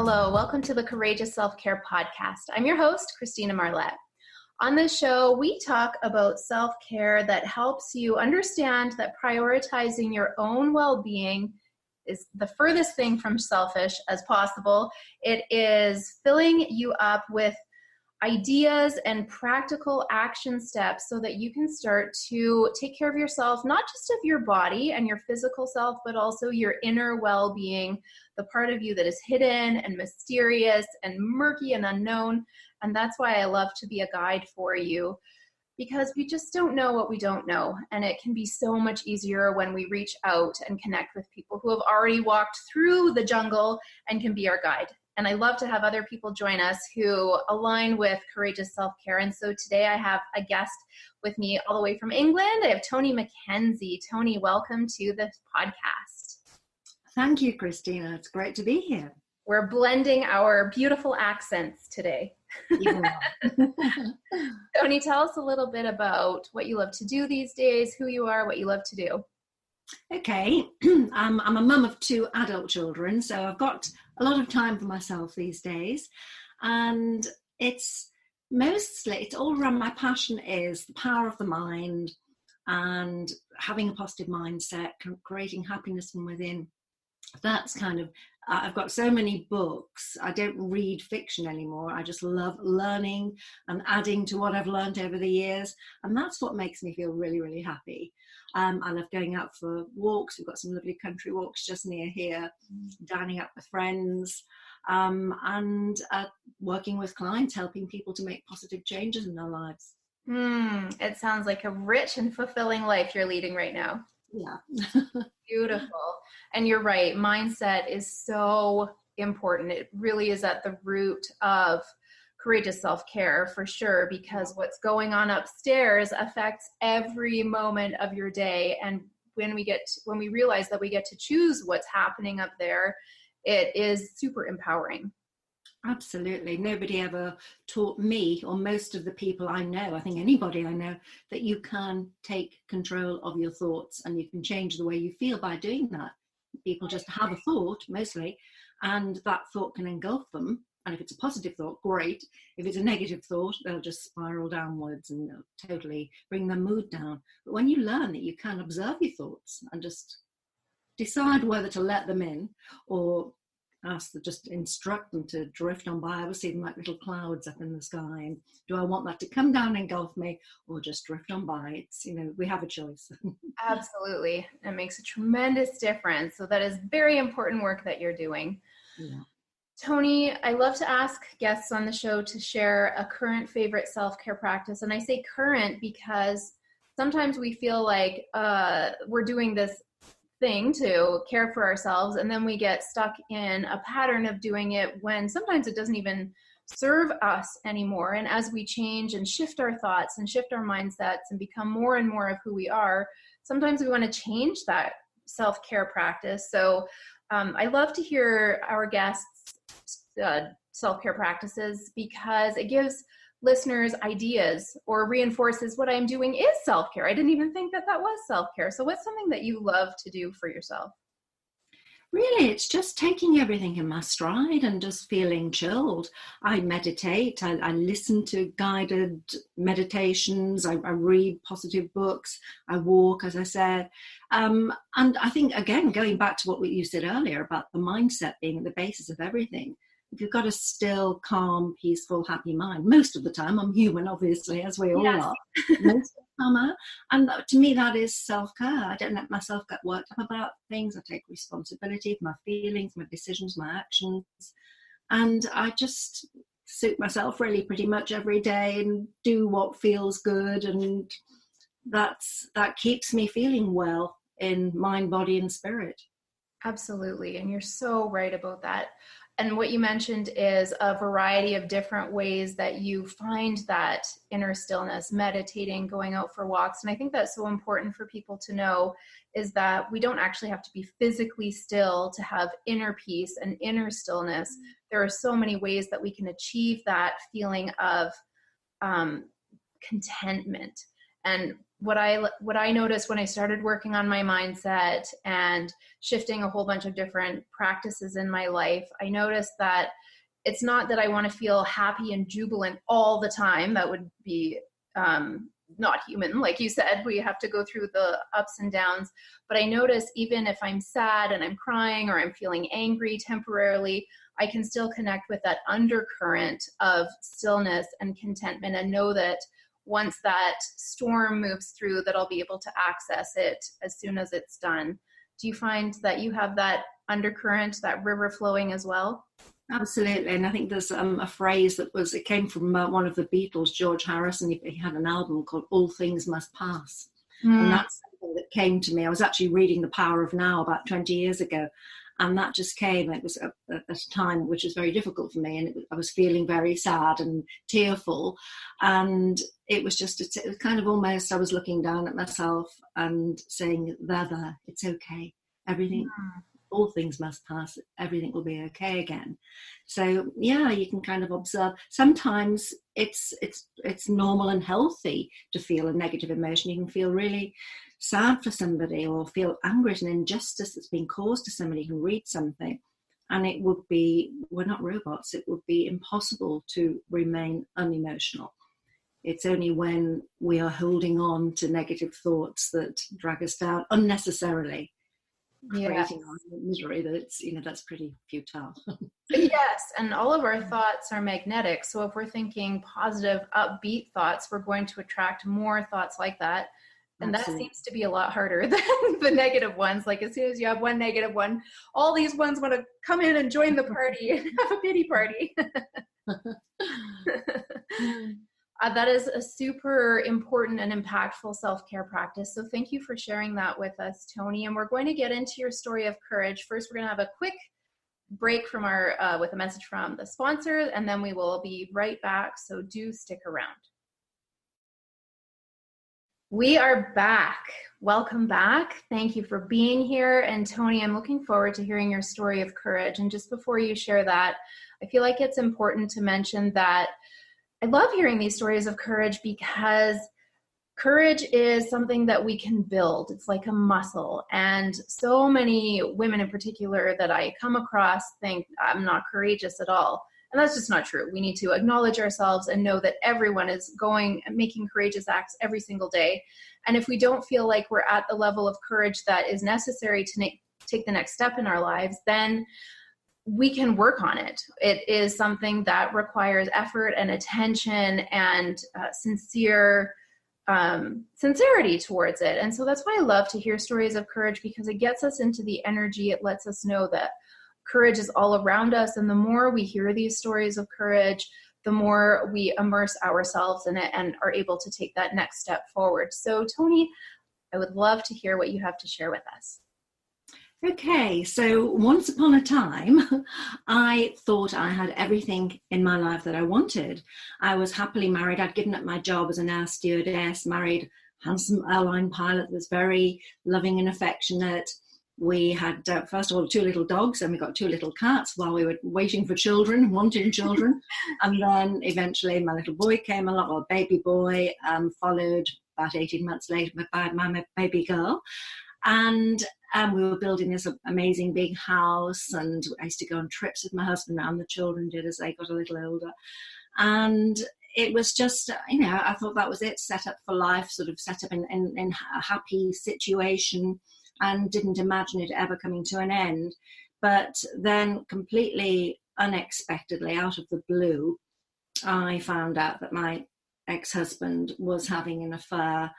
Hello, welcome to the Courageous Self-Care podcast. I'm your host, Christina Marlette. On this show, we talk about self-care that helps you understand that prioritizing your own well-being is the furthest thing from selfish as possible. It is filling you up with ideas and practical action steps so that you can start to take care of yourself, not just of your body and your physical self, but also your inner well-being, the part of you that is hidden and mysterious and murky and unknown. And that's why I love to be a guide for you, because we just don't know what we don't know. And it can be so much easier when we reach out and connect with people who have already walked through the jungle and can be our guide. And I love to have other people join us who align with courageous self-care. And so today I have a guest with me all the way from England. I have Toni Mackenzie. Toni, welcome to the podcast. Thank you, Christina. It's great to be here. We're blending our beautiful accents today. Toni, tell us a little bit about what you love to do these days, who you are, what you love to do. Okay, I'm a mum of 2 adult children, so I've got a lot of time for myself these days, and it's all around. My passion is the power of the mind and having a positive mindset, creating happiness from within. That's kind of, I've got so many books. I don't read fiction anymore. I just love learning and adding to what I've learned over the years. And that's what makes me feel really, really happy. I love going out for walks. We've got some lovely country walks just near here, dining out with friends, and working with clients, helping people to make positive changes in their lives. It sounds like a rich and fulfilling life you're leading right now. Yeah. Beautiful. And you're right. Mindset is so important. It really is at the root of courageous self-care for sure, because what's going on upstairs affects every moment of your day. And when we realize that we get to choose what's happening up there, it is super empowering. Absolutely. Nobody ever taught me, or most of the people I know, I think anybody I know, that you can take control of your thoughts and you can change the way you feel by doing that. People just have a thought, mostly, and that thought can engulf them. And if it's a positive thought, great. If it's a negative thought, they'll just spiral downwards and totally bring their mood down. But when you learn that you can observe your thoughts and just decide whether to let them in or just instruct them to drift on by. I always see them like little clouds up in the sky. And do I want that to come down and engulf me or just drift on by? It's, we have a choice. Absolutely. It makes a tremendous difference. So that is very important work that you're doing. Yeah. Toni, I love to ask guests on the show to share a current favorite self-care practice. And I say current because sometimes we feel like we're doing this thing to care for ourselves, and then we get stuck in a pattern of doing it when sometimes it doesn't even serve us anymore. And as we change and shift our thoughts and shift our mindsets and become more and more of who we are, sometimes we want to change that self-care practice. So I love to hear our guests' self-care practices, because it gives listeners ideas or reinforces what I'm doing is self-care. I didn't even think that was self-care. So what's something that you love to do for yourself? Really, it's just taking everything in my stride and just feeling chilled. I meditate. I listen to guided meditations. I read positive books. I walk, as I said. And I think, again, going back to what you said earlier about the mindset being at the basis of everything, if you've got a still, calm, peaceful, happy mind, most of the time, I'm human, obviously, as we all are, most of the time, and to me, that is self-care. I don't let myself get worked up about things. I take responsibility for my feelings, my decisions, my actions, and I just suit myself really pretty much every day and do what feels good, and that keeps me feeling well in mind, body, and spirit. Absolutely, and you're so right about that. And what you mentioned is a variety of different ways that you find that inner stillness, meditating, going out for walks. And I think that's so important for people to know, is that we don't actually have to be physically still to have inner peace and inner stillness. There are so many ways that we can achieve that feeling of contentment. And what I noticed when I started working on my mindset and shifting a whole bunch of different practices in my life, I noticed that it's not that I want to feel happy and jubilant all the time. That would be not human. Like you said, we have to go through the ups and downs. But I notice even if I'm sad and I'm crying or I'm feeling angry temporarily, I can still connect with that undercurrent of stillness and contentment and know that once that storm moves through, that I'll be able to access it as soon as it's done. Do you find that you have that undercurrent, that river flowing as well? Absolutely. And I think there's a phrase it came from one of the Beatles, George Harrison. He had an album called All Things Must Pass. And that's something that came to me. I was actually reading The Power of Now about 20 years ago. And that just came. It was at a time which was very difficult for me. And I was feeling very sad and tearful. And it was just, it was kind of almost, I was looking down at myself and saying, there, it's okay. Everything, all things must pass. Everything will be okay again. So yeah, you can kind of observe. Sometimes it's normal and healthy to feel a negative emotion. You can feel really sad for somebody or feel angry at an injustice that's been caused to somebody. You can read something and it would be, we're not robots, it would be impossible to remain unemotional. It's only when we are holding on to negative thoughts that drag us down unnecessarily, creating our misery, that it's, that's pretty futile. Yes, and all of our thoughts are magnetic. So if we're thinking positive, upbeat thoughts, we're going to attract more thoughts like that. And Absolutely. That seems to be a lot harder than the negative ones. Like as soon as you have one negative one, all these ones want to come in and join the party and have a pity party. That is a super important and impactful self-care practice. So thank you for sharing that with us, Toni. And we're going to get into your story of courage. First, we're going to have a quick break from with a message from the sponsor, and then we will be right back. So do stick around. We are back. Welcome back. Thank you for being here. And Toni, I'm looking forward to hearing your story of courage. And just before you share that, I feel like it's important to mention that I love hearing these stories of courage because courage is something that we can build. It's like a muscle. And so many women in particular that I come across think I'm not courageous at all. And that's just not true. We need to acknowledge ourselves and know that everyone is making courageous acts every single day. And if we don't feel like we're at the level of courage that is necessary to take the next step in our lives, then we can work on it. It is something that requires effort and attention and sincerity towards it. And so that's why I love to hear stories of courage, because it gets us into the energy. It lets us know that courage is all around us. And the more we hear these stories of courage, the more we immerse ourselves in it and are able to take that next step forward. So Toni, I would love to hear what you have to share with us. Okay, so once upon a time, I thought I had everything in my life that I wanted. I was happily married. I'd given up my job as an air stewardess, married a handsome airline pilot, was very loving and affectionate. We had, first of all, 2 little dogs, and we got 2 little cats while we were waiting for children, wanting children. And then eventually my little boy came along, or baby boy, followed about 18 months later by my baby girl. And we were building this amazing big house, and I used to go on trips with my husband, and the children did as they got a little older. And it was just, I thought that was it, set up for life, sort of set up in a happy situation, and didn't imagine it ever coming to an end. But then completely unexpectedly, out of the blue, I found out that my ex-husband was having an affair.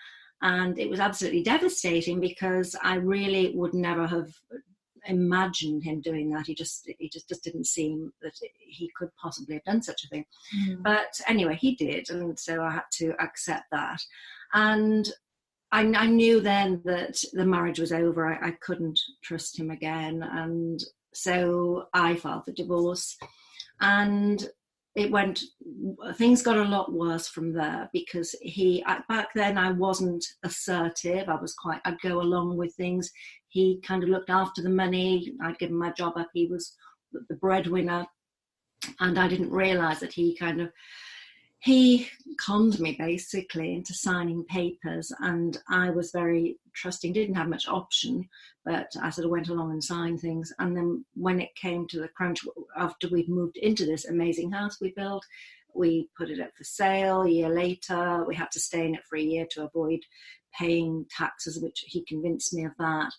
And it was absolutely devastating, because I really would never have imagined him doing that. He just didn't seem that he could possibly have done such a thing. But anyway, he did, and so I had to accept that. And I knew then that the marriage was over. I couldn't trust him again, and so I filed for divorce. And things got a lot worse from there, because back then I wasn't assertive. I'd go along with things. He kind of looked after the money. I'd given my job up. He was the breadwinner. And I didn't realize that he he conned me basically into signing papers, and I was very trusting, didn't have much option, but I sort of went along and signed things. And then when it came to the crunch, after we'd moved into this amazing house we built, we put it up for sale. A year later, we had to stay in it for a year to avoid paying taxes, which he convinced me of that.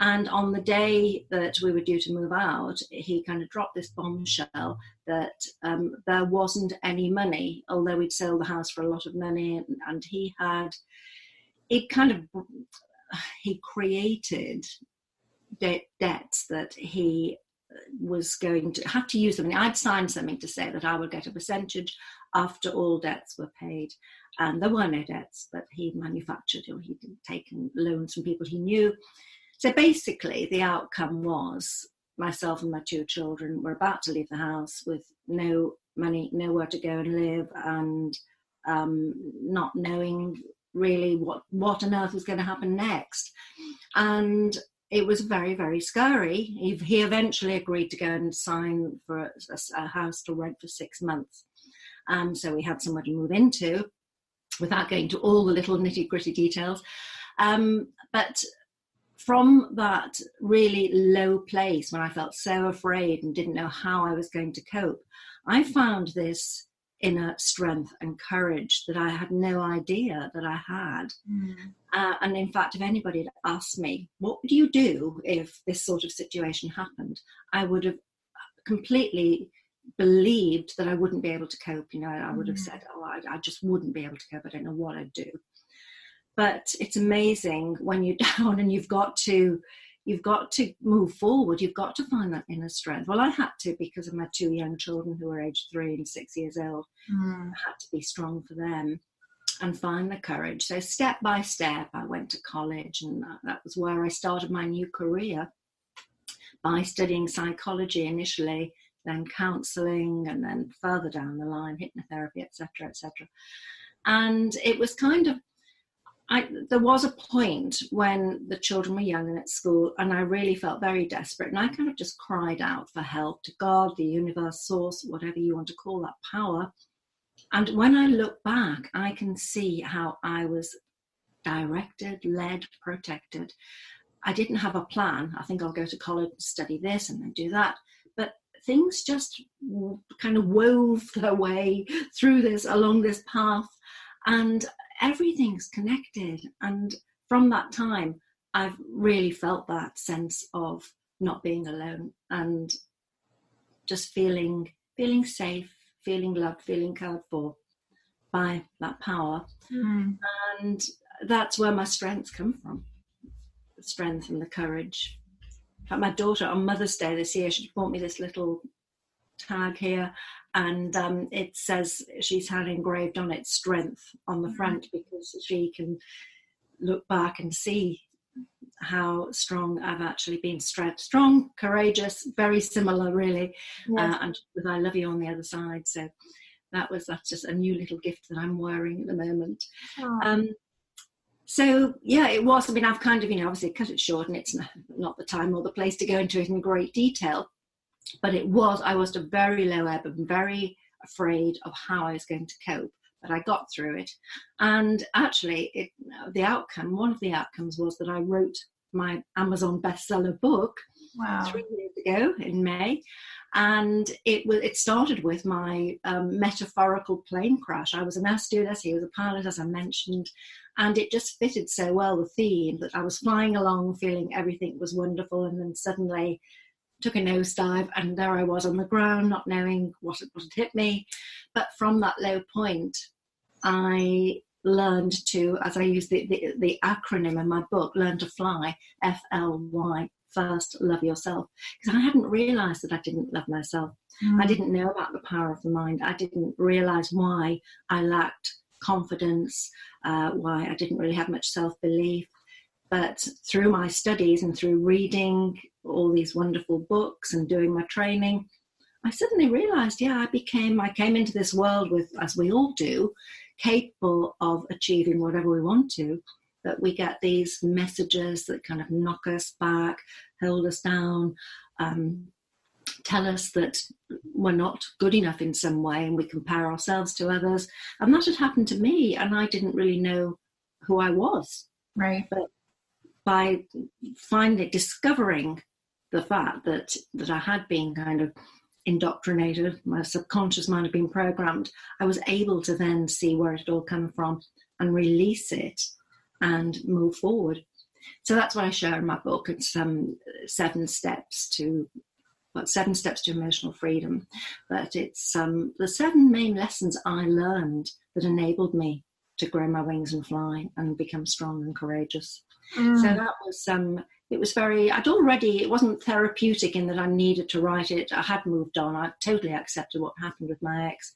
And on the day that we were due to move out, he kind of dropped this bombshell that there wasn't any money, although we'd sold the house for a lot of money. And he created debts that he was going to have to use them. I'd signed something to say that I would get a percentage after all debts were paid. And there were no debts, but he manufactured, or he'd taken loans from people he knew. So basically, the outcome was myself and my 2 children were about to leave the house with no money, nowhere to go and live, and not knowing really what on earth was going to happen next. And it was very, very scary. He eventually agreed to go and sign for a house to rent for 6 months. So we had somewhere to move into without going to all the little nitty-gritty details. But from that really low place when I felt so afraid and didn't know how I was going to cope, I found this inner strength and courage that I had no idea that I had. And in fact, if anybody had asked me, what would you do if this sort of situation happened? I would have completely believed that I wouldn't be able to cope. I would have said, I just wouldn't be able to cope. I don't know what I'd do. But it's amazing when you're down and you've got to move forward. You've got to find that inner strength. Well, I had to, because of my 2 young children who were aged 3 and 6 years old. I had to be strong for them and find the courage. So step by step, I went to college, and that was where I started my new career, by studying psychology initially, then counselling, and then further down the line, hypnotherapy, etc., etc. And it was kind of, there was a point when the children were young and at school, and I really felt very desperate, and I kind of just cried out for help to God, the universe, source, whatever you want to call that power. And when I look back, I can see how I was directed, led, protected. I didn't have a plan. I think I'll go to college and study this and then do that. But things just kind of wove their way through this, along this path. And everything's connected. And from that time, I've really felt that sense of not being alone and just feeling safe, feeling loved, feeling cared for by that power. And that's where my strengths come from, the strength and the courage. In fact, my daughter, on Mother's Day this year, she bought me this little tag here, and it says, she's had engraved on it strength on the front, because she can look back and see how strong I've actually been. Strong, courageous, very similar really. Yes. And with I love you on the other side. So that's just a new little gift that I'm wearing at the moment. So yeah, it was, I've kind of, obviously cut it short, and it's not the time or the place to go into it in great detail. But I was at a very low ebb and very afraid of how I was going to cope. But I got through it. And actually, one of the outcomes was that I wrote my Amazon bestseller book 3 years ago in May. And it started with my metaphorical plane crash. I was an air stewardess, he was a pilot, as I mentioned. And it just fitted so well, the theme, that I was flying along feeling everything was wonderful, and then suddenly took a nosedive, and there I was on the ground, not knowing what had hit me. But from that low point, I learned to, as I use the acronym in my book, learn to fly, FLY, first love yourself. Because I hadn't realised that I didn't love myself. I didn't know about the power of the mind. I didn't realise why I lacked confidence, why I didn't really have much self-belief. But through my studies and through reading all these wonderful books and doing my training, I suddenly realised, I came into this world with, as we all do, capable of achieving whatever we want to, but we get these messages that kind of knock us back, hold us down, tell us that we're not good enough in some way, and we compare ourselves to others. And that had happened to me, and I didn't really know who I was. Right. But by discovering the fact that I had been kind of indoctrinated, my subconscious mind had been programmed, I was able to then see where it had all come from and release it and move forward. So that's what I share in my book. It's 7 steps to emotional freedom. But it's the 7 main lessons I learned that enabled me to grow my wings and fly and become strong and courageous. So that was it wasn't therapeutic in that I needed to write it. I had moved on. I totally accepted what happened with my ex,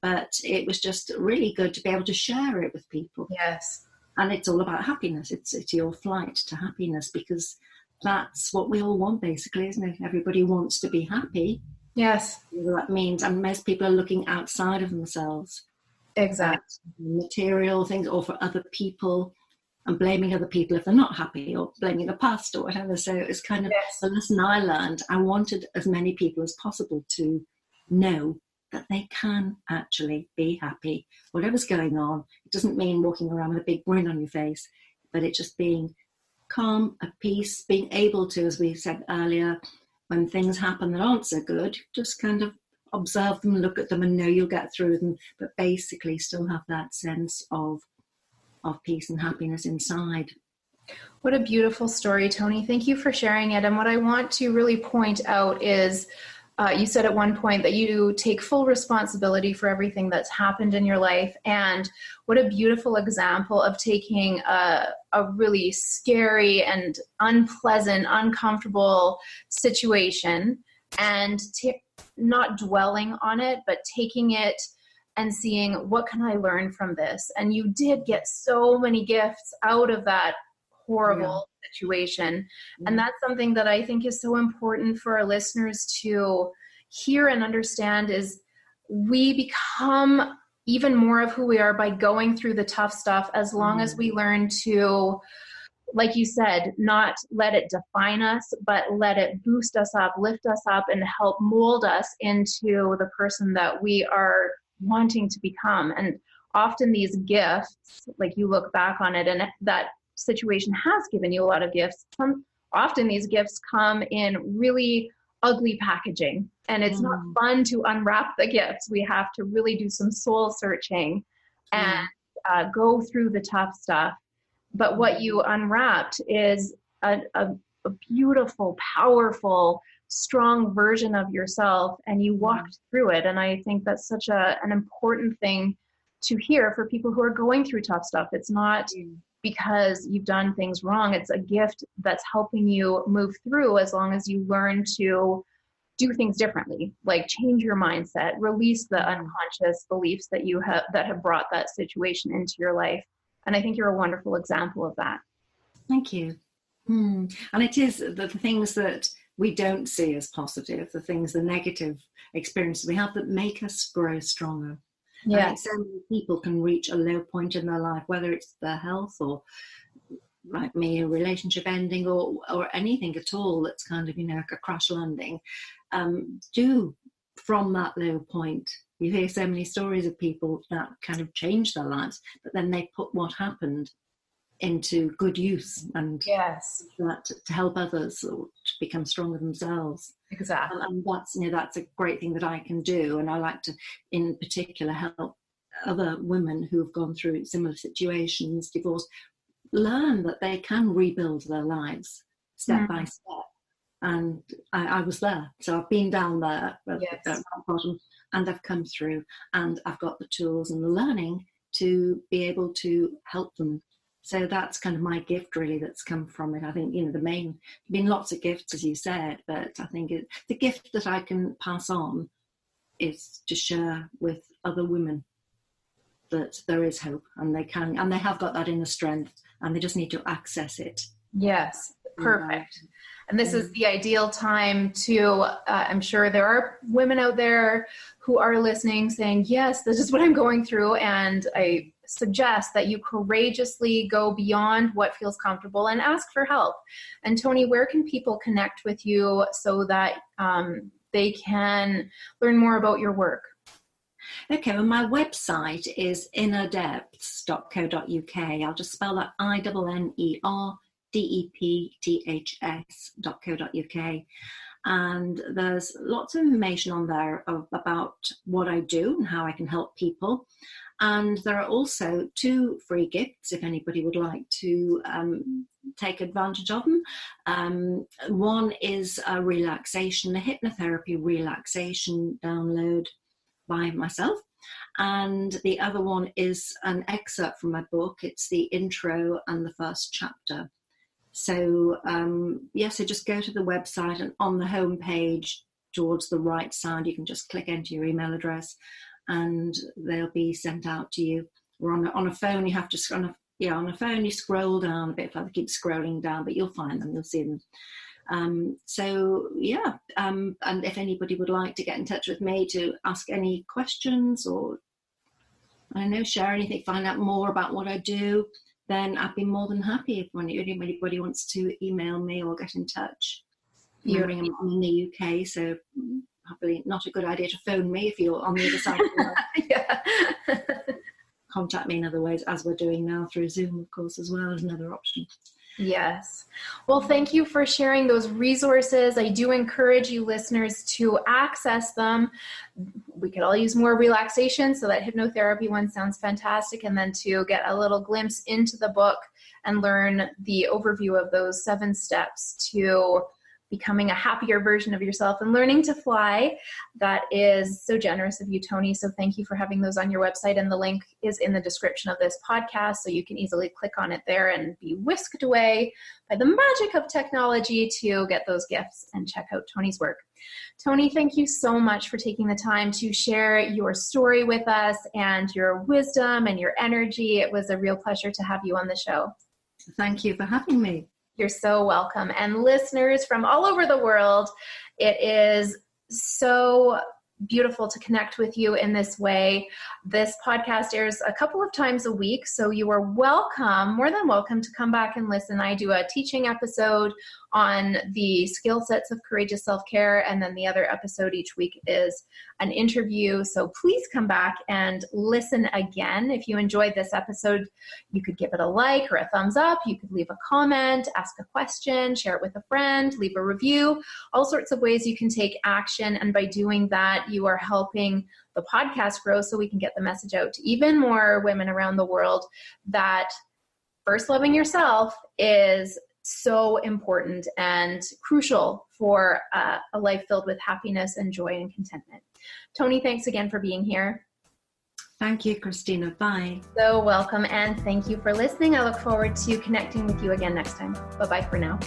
but it was just really good to be able to share it with people. Yes. And it's all about happiness. It's your flight to happiness, because that's what we all want, basically, isn't it? Everybody wants to be happy. Yes. That means, and most people are looking outside of themselves. Exactly. Material things, or for other people, and blaming other people if they're not happy, or blaming the past or whatever. So it's kind of the lesson I learned. I wanted as many people as possible to know that they can actually be happy, whatever's going on. It doesn't mean walking around with a big grin on your face, but it's just being calm, at peace, being able to, as we said earlier, when things happen that aren't so good, just kind of observe them, look at them, and know you'll get through them, but basically still have that sense of peace and happiness inside. What a beautiful story, Toni. Thank you for sharing it. And what I want to really point out is, you said at one point that you take full responsibility for everything that's happened in your life. And what a beautiful example of taking a really scary and unpleasant, uncomfortable situation and not dwelling on it, but taking it and seeing, what can I learn from this? And you did get so many gifts out of that horrible situation. And that's something that I think is so important for our listeners to hear and understand, is we become even more of who we are by going through the tough stuff, as long as we learn to, like you said, not let it define us, but let it boost us up, lift us up, and help mold us into the person that we are wanting to become. And often these gifts, like you look back on it, and that situation has given you a lot of gifts. Often these gifts come in really ugly packaging, and it's not fun to unwrap the gifts. We have to really do some soul searching and go through the tough stuff. But what you unwrapped is a beautiful, powerful, strong version of yourself, and you walked through it. And I think that's such an important thing to hear for people who are going through tough stuff. It's not because you've done things wrong. It's a gift that's helping you move through, as long as you learn to do things differently, like change your mindset, release the unconscious beliefs that you have that have brought that situation into your life. And I think you're a wonderful example of that. Thank you. And it is the things that we don't see as positive, the negative experiences we have, that make us grow stronger. Yeah. I think so many people can reach a low point in their life, whether it's their health or, like me, a relationship ending or anything at all that's kind of, a crash landing. From that low point, you hear so many stories of people that kind of change their lives, but then they put what happened into good use and that to help others or to become stronger themselves. Exactly. And that's a great thing that I can do. And I like to, in particular, help other women who have gone through similar situations, divorce, learn that they can rebuild their lives step by step. And I was there. So I've been down there at the bottom, and I've come through, and I've got the tools and the learning to be able to help them. So that's kind of my gift, really, that's come from it. I think, been lots of gifts, as you said, but I think the gift that I can pass on is to share with other women that there is hope, and they can, and they have got that inner strength, and they just need to access it. Yes, perfect. And this is the ideal time to, I'm sure there are women out there who are listening saying, yes, this is what I'm going through. And I suggest that you courageously go beyond what feels comfortable and ask for help. And Toni, where can people connect with you so that they can learn more about your work? Okay, well, my website is innerdepths.co.uk. I'll just spell that INNERDEPTHS.co.uk. And there's lots of information on there about what I do and how I can help people. And there are also 2 free gifts if anybody would like to take advantage of them. One is a hypnotherapy relaxation download by myself. And the other one is an excerpt from my book. It's the intro and the first chapter. So, so just go to the website, and on the home page towards the right side, you can just click enter your email address and they'll be sent out to you. Or on a phone, you have to, on a phone, you scroll down a bit further, keep scrolling down, but you'll find them, you'll see them. And if anybody would like to get in touch with me to ask any questions or, I don't know, share anything, find out more about what I do, then I'd be more than happy if anybody wants to email me or get in touch. I'm in the UK, so probably not a good idea to phone me if you're on the other side of the world. Yeah. Contact me in other ways, as we're doing now through Zoom, of course, as well as another option. Yes. Well, thank you for sharing those resources. I do encourage you listeners to access them. We could all use more relaxation, so that hypnotherapy one sounds fantastic. And then to get a little glimpse into the book and learn the overview of those 7 steps to becoming a happier version of yourself and learning to fly. That is so generous of you, Toni. So thank you for having those on your website. And the link is in the description of this podcast, so you can easily click on it there and be whisked away by the magic of technology to get those gifts and check out Toni's work. Toni, thank you so much for taking the time to share your story with us and your wisdom and your energy. It was a real pleasure to have you on the show. Thank you for having me. You're so welcome. And listeners from all over the world, it is so beautiful to connect with you in this way. This podcast airs a couple of times a week, so you are welcome, more than welcome, to come back and listen. I do a teaching episode on the skill sets of courageous self-care, and then the other episode each week is an interview. So please come back and listen again. If you enjoyed this episode, you could give it a like or a thumbs up. You could leave a comment, ask a question, share it with a friend, leave a review, all sorts of ways you can take action. And by doing that, you are helping the podcast grow, so we can get the message out to even more women around the world that first loving yourself is so important and crucial for a life filled with happiness and joy and contentment. Toni, thanks again for being here. Thank you, Christina. Bye. So welcome, and thank you for listening. I look forward to connecting with you again next time. Bye-bye for now.